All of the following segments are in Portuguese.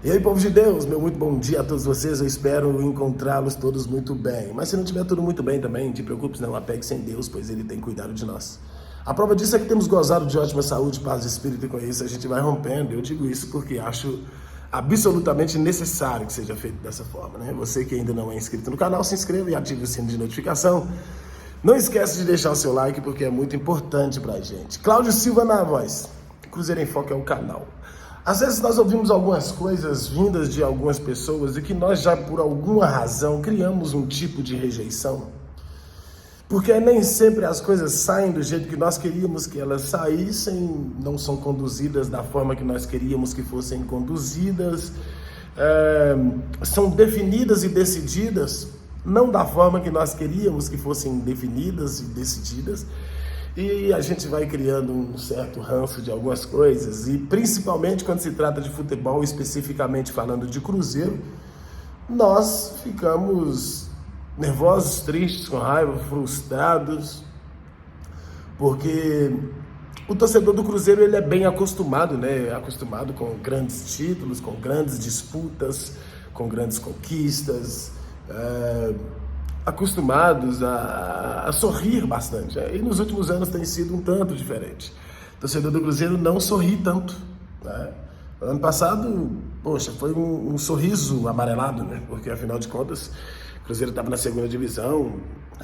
E aí, povo de Deus, meu muito bom dia a todos vocês. Eu espero encontrá-los todos muito bem. Mas se não tiver tudo muito bem também, não te preocupes, não apegue-se em Deus, pois Ele tem cuidado de nós. A prova disso é que temos gozado de ótima saúde, paz de espírito, e com isso a gente vai rompendo. Eu digo isso porque acho absolutamente necessário que seja feito dessa forma, né? Você que ainda não é inscrito no canal, se inscreva e ative o sino de notificação. Não esquece de deixar o seu like, porque é muito importante pra gente. Cláudio Silva na voz. Cruzeiro em Foco é o canal. Às vezes nós ouvimos algumas coisas vindas de algumas pessoas e que nós já por alguma razão criamos um tipo de rejeição. Porque nem sempre as coisas saem do jeito que nós queríamos que elas saíssem, não são conduzidas da forma que nós queríamos que fossem conduzidas, são definidas e decididas não da forma que nós queríamos que fossem definidas e decididas. E a gente vai criando um certo ranço de algumas coisas, e principalmente quando se trata de futebol, especificamente falando de Cruzeiro, nós ficamos nervosos, tristes, com raiva, frustrados, porque o torcedor do Cruzeiro ele é bem acostumado, né? Acostumado com grandes títulos, com grandes disputas, com grandes conquistas, acostumados a sorrir bastante. E nos últimos anos tem sido um tanto diferente. O torcedor do Cruzeiro não sorri tanto, né? Ano passado, poxa, foi um sorriso amarelado, né? Porque afinal de contas, o Cruzeiro estava na segunda divisão,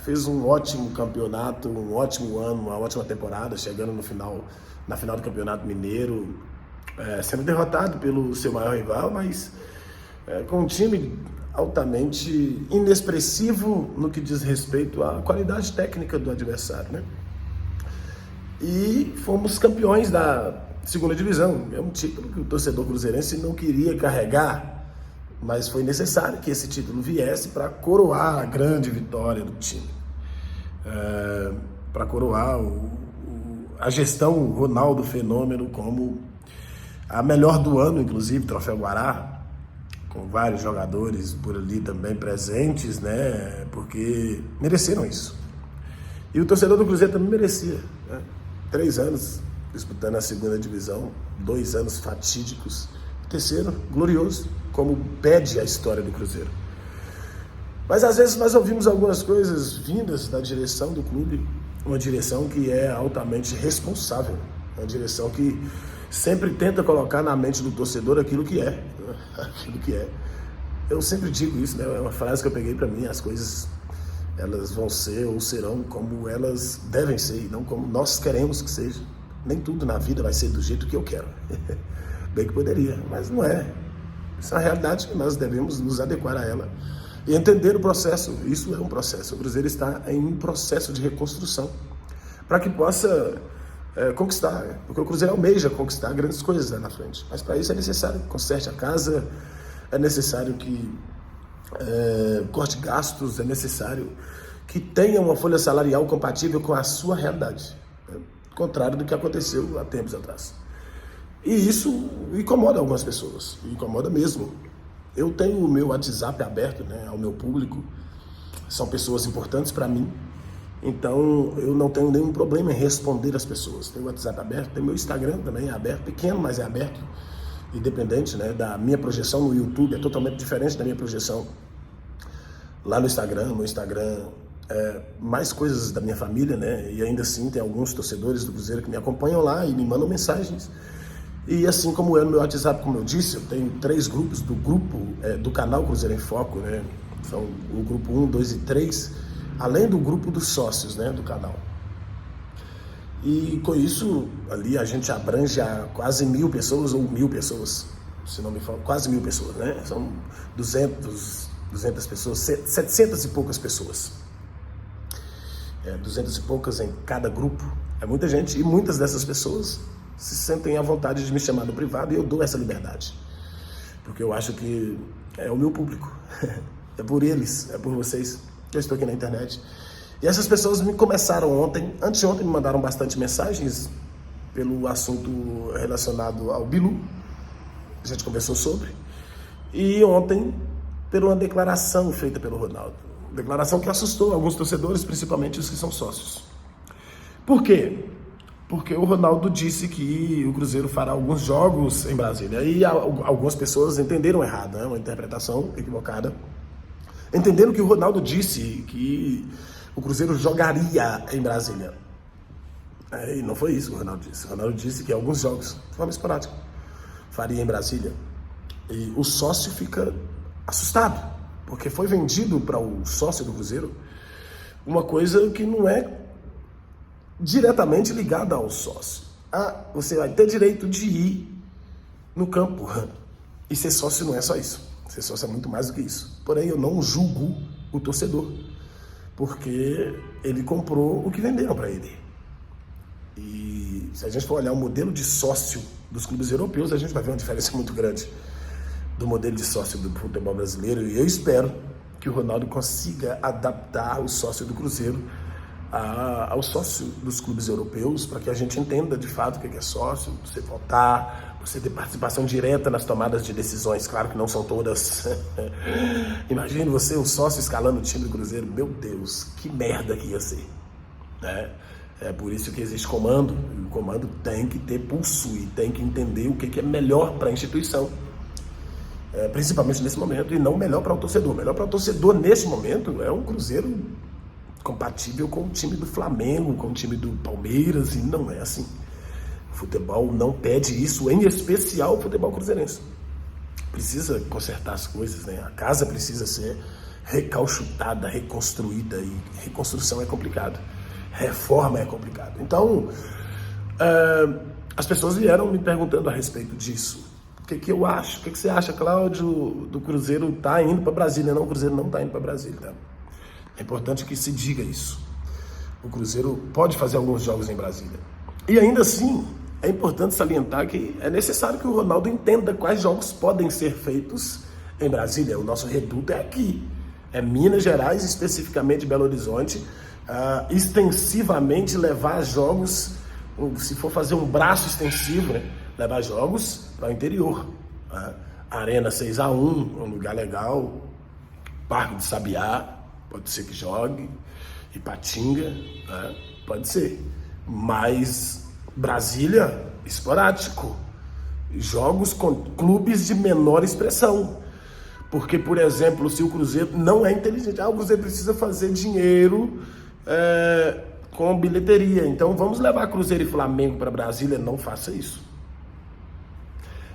fez um ótimo campeonato, um ótimo ano, uma ótima temporada, chegando na final do Campeonato Mineiro, sendo derrotado pelo seu maior rival, mas com um time altamente inexpressivo no que diz respeito à qualidade técnica do adversário, né? E fomos campeões da segunda divisão, é um título que o torcedor cruzeirense não queria carregar, mas foi necessário que esse título viesse para coroar a grande vitória do time, para coroar a gestão Ronaldo Fenômeno como a melhor do ano, inclusive, Troféu Guará, com vários jogadores por ali também presentes, né? Porque mereceram isso. E o torcedor do Cruzeiro também merecia, né? 3 anos disputando a segunda divisão, 2 anos fatídicos, o terceiro glorioso, como pede a história do Cruzeiro. Mas às vezes nós ouvimos algumas coisas vindas da direção do clube, uma direção que é altamente responsável, uma direção que sempre tenta colocar na mente do torcedor aquilo que é. Eu sempre digo isso, né? É uma frase que eu peguei para mim: as coisas elas vão ser ou serão como elas devem ser, e não como nós queremos que seja. Nem tudo na vida vai ser do jeito que eu quero. Bem que poderia, mas não é. Essa é uma realidade que nós devemos nos adequar a ela e entender o processo. Isso é um processo. O Cruzeiro está em um processo de reconstrução para que possa conquistar, porque o Cruzeiro almeja conquistar grandes coisas lá na frente, mas para isso é necessário que conserte a casa, é necessário que corte gastos, é necessário que tenha uma folha salarial compatível com a sua realidade, né? Contrário do que aconteceu há tempos atrás. E isso incomoda algumas pessoas, incomoda mesmo. Eu tenho o meu WhatsApp aberto, né, ao meu público, são pessoas importantes para mim. Então, eu não tenho nenhum problema em responder às pessoas. Tem o WhatsApp aberto, tem meu Instagram também, é aberto, pequeno, mas é aberto, independente, né, da minha projeção no YouTube, é totalmente diferente da minha projeção lá no Instagram. No Instagram, mais coisas da minha família, né, e ainda assim tem alguns torcedores do Cruzeiro que me acompanham lá e me mandam mensagens. E assim como é no meu WhatsApp, como eu disse, eu tenho 3 grupos do canal Cruzeiro em Foco, né, são o grupo 1, 2 e 3, além do grupo dos sócios, né, do canal. E com isso, ali a gente abrange a quase 1.000 pessoas, ou 1.000 pessoas, se não me falo, quase 1.000 pessoas, né? São 200 pessoas, 700 e poucas pessoas. 200 e poucas em cada grupo. É muita gente, e muitas dessas pessoas se sentem à vontade de me chamar no privado, e eu dou essa liberdade. Porque eu acho que é o meu público. É por eles, é por vocês. Eu estou aqui na internet. E essas pessoas me começaram anteontem me mandaram bastante mensagens pelo assunto relacionado ao Bilu. A gente conversou sobre. E ontem, por uma declaração feita pelo Ronaldo. Declaração que assustou alguns torcedores, principalmente os que são sócios. Por quê? porque o Ronaldo disse que o Cruzeiro fará alguns jogos em Brasília. E algumas pessoas entenderam errado, né? Uma interpretação equivocada. Entendendo que o Ronaldo disse que o Cruzeiro jogaria em Brasília. E não foi isso que o Ronaldo disse. O Ronaldo disse que alguns jogos, de forma esporádica, faria em Brasília. E o sócio fica assustado, porque foi vendido para o sócio do Cruzeiro uma coisa que não é diretamente ligada ao sócio. Você vai ter direito de ir no campo. E ser sócio não é só isso. Ser sócio é muito mais do que isso. Porém, eu não julgo o torcedor, porque ele comprou o que venderam para ele. E se a gente for olhar o modelo de sócio dos clubes europeus, a gente vai ver uma diferença muito grande do modelo de sócio do futebol brasileiro. E eu espero que o Ronaldo consiga adaptar o sócio do Cruzeiro ao sócio dos clubes europeus, para que a gente entenda de fato o que é sócio, você votar, você ter participação direta nas tomadas de decisões. Claro que não são todas. Imagine você, o sócio, escalando o time do Cruzeiro. Meu Deus, que merda que ia ser, né? É por isso que existe comando. O comando tem que ter pulso e tem que entender o que é melhor para a instituição, principalmente nesse momento, e não melhor para o torcedor. Melhor para o torcedor nesse momento é um Cruzeiro compatível com o time do Flamengo, com o time do Palmeiras, e não é assim. O futebol não pede isso, em especial o futebol cruzeirense. Precisa consertar as coisas, né? A casa precisa ser recauchutada, reconstruída, e reconstrução é complicado. Reforma é complicado. Então, as pessoas vieram me perguntando a respeito disso. O que eu acho? O que você acha, Cláudio, do Cruzeiro tá indo para Brasília? Não, o Cruzeiro não tá indo para Brasília, tá? É importante que se diga isso. O Cruzeiro pode fazer alguns jogos em Brasília. E ainda assim, é importante salientar que é necessário que o Ronaldo entenda quais jogos podem ser feitos em Brasília. O nosso reduto é aqui. É Minas Gerais, especificamente Belo Horizonte. Extensivamente levar jogos, se for fazer um braço extensivo, né? Levar jogos para o interior. Arena 6x1, um lugar legal. Parque de Sabiá, pode ser que jogue. Ipatinga, né? Pode ser. Mas Brasília, esporádico. Jogos com clubes de menor expressão. Porque, por exemplo, se o Cruzeiro não é inteligente, o Cruzeiro precisa fazer dinheiro com bilheteria. Então vamos levar Cruzeiro e Flamengo para Brasília. Não faça isso.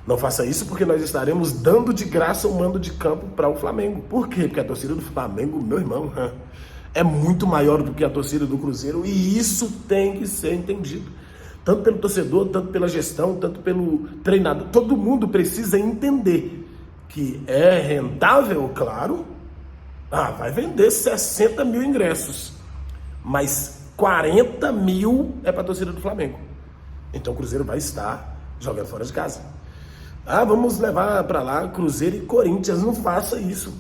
Não faça isso, porque nós estaremos dando de graça o mando de campo para o Flamengo. Por quê? Porque a torcida do Flamengo, meu irmão, é muito maior do que a torcida do Cruzeiro, e isso tem que ser entendido. Tanto pelo torcedor, tanto pela gestão, tanto pelo treinador. Todo mundo precisa entender que é rentável, claro. Vai vender 60 mil ingressos, mas 40 mil é para a torcida do Flamengo. Então o Cruzeiro vai estar jogando fora de casa. Vamos levar para lá Cruzeiro e Corinthians. Não faça isso.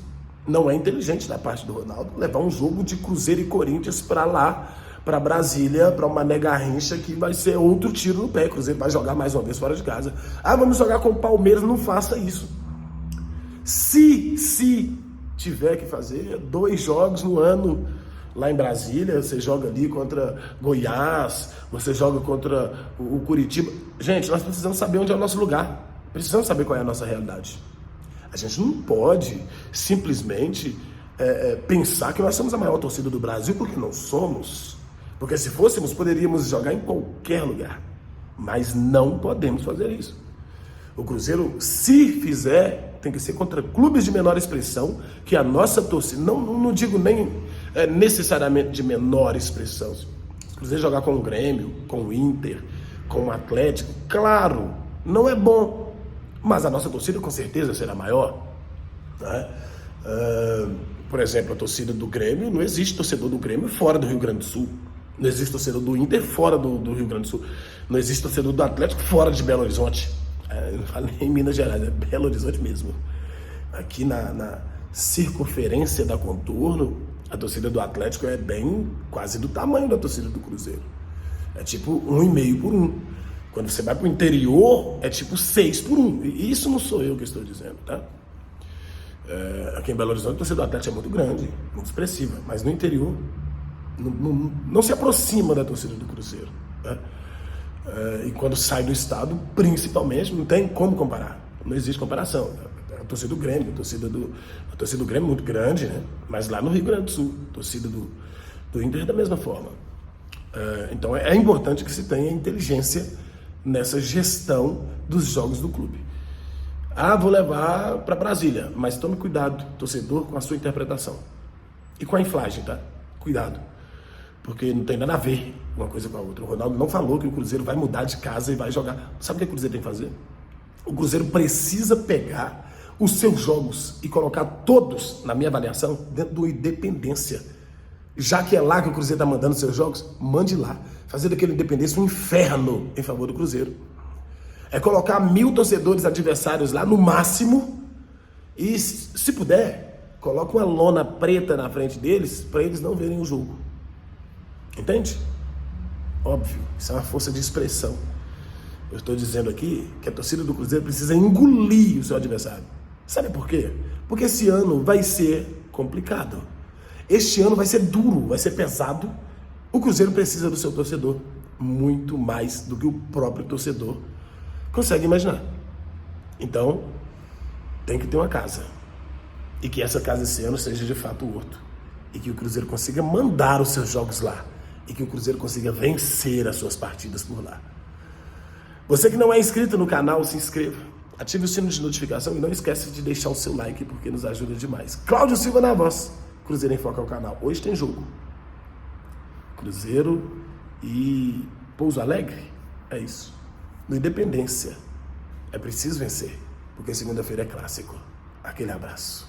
Não é inteligente da parte do Ronaldo levar um jogo de Cruzeiro e Corinthians para lá, para Brasília, para uma Mané Garrincha, que vai ser outro tiro no pé. Cruzeiro vai jogar mais uma vez fora de casa. Vamos jogar com o Palmeiras. Não faça isso. Se tiver que fazer 2 jogos no ano lá em Brasília, você joga ali contra Goiás, você joga contra o Curitiba. Gente, nós precisamos saber onde é o nosso lugar. Precisamos saber qual é a nossa realidade. A gente não pode simplesmente pensar que nós somos a maior torcida do Brasil, porque não somos. Porque se fôssemos, poderíamos jogar em qualquer lugar. Mas não podemos fazer isso. O Cruzeiro, se fizer, tem que ser contra clubes de menor expressão, que a nossa torcida, não digo nem necessariamente de menor expressão. Se o Cruzeiro jogar com o Grêmio, com o Inter, com o Atlético, claro, não é bom. Mas a nossa torcida com certeza será maior, né? Por exemplo, a torcida do Grêmio, não existe torcedor do Grêmio fora do Rio Grande do Sul. Não existe torcedor do Inter fora do Rio Grande do Sul. Não existe torcedor do Atlético fora de Belo Horizonte. Eu não falei em Minas Gerais, é Belo Horizonte mesmo. Aqui na circunferência da Contorno, a torcida do Atlético é bem quase do tamanho da torcida do Cruzeiro. É tipo 1,5 por 1. Quando você vai para o interior, é tipo 6 por 1. E isso não sou eu que estou dizendo, tá? Aqui em Belo Horizonte, a torcida do Atlético é muito grande, muito expressiva. Mas no interior, não se aproxima da torcida do Cruzeiro, tá? E quando sai do estado, principalmente, não tem como comparar. Não existe comparação. A torcida do Grêmio, a torcida do Grêmio é muito grande, né? Mas lá no Rio Grande do Sul, a torcida do Inter da mesma forma. Então é importante que se tenha inteligência nessa gestão dos jogos do clube. Vou levar para Brasília, mas tome cuidado, torcedor, com a sua interpretação. E com a inflagem, tá? Cuidado. Porque não tem nada a ver uma coisa com a outra. O Ronaldo não falou que o Cruzeiro vai mudar de casa e vai jogar. Sabe o que o Cruzeiro tem que fazer? O Cruzeiro precisa pegar os seus jogos e colocar todos, na minha avaliação, dentro do Independência. Já que é lá que o Cruzeiro está mandando seus jogos, mande lá. Fazer daquele Independência um inferno em favor do Cruzeiro. É colocar 1000 torcedores adversários lá no máximo e, se puder, coloca uma lona preta na frente deles para eles não verem o jogo. Entende? Óbvio, isso é uma força de expressão. Eu estou dizendo aqui que a torcida do Cruzeiro precisa engolir o seu adversário. Sabe por quê? Porque esse ano vai ser complicado. Este ano vai ser duro, vai ser pesado. O Cruzeiro precisa do seu torcedor muito mais do que o próprio torcedor consegue imaginar. Então, tem que ter uma casa. E que essa casa esse ano seja de fato o Horto. E que o Cruzeiro consiga mandar os seus jogos lá. E que o Cruzeiro consiga vencer as suas partidas por lá. Você que não é inscrito no canal, se inscreva. Ative o sino de notificação e não esquece de deixar o seu like, porque nos ajuda demais. Cláudio Silva na voz. Cruzeiro em Foco ao canal. Hoje tem jogo. Cruzeiro e Pouso Alegre. É isso. No Independência. É preciso vencer, porque segunda-feira é clássico. Aquele abraço.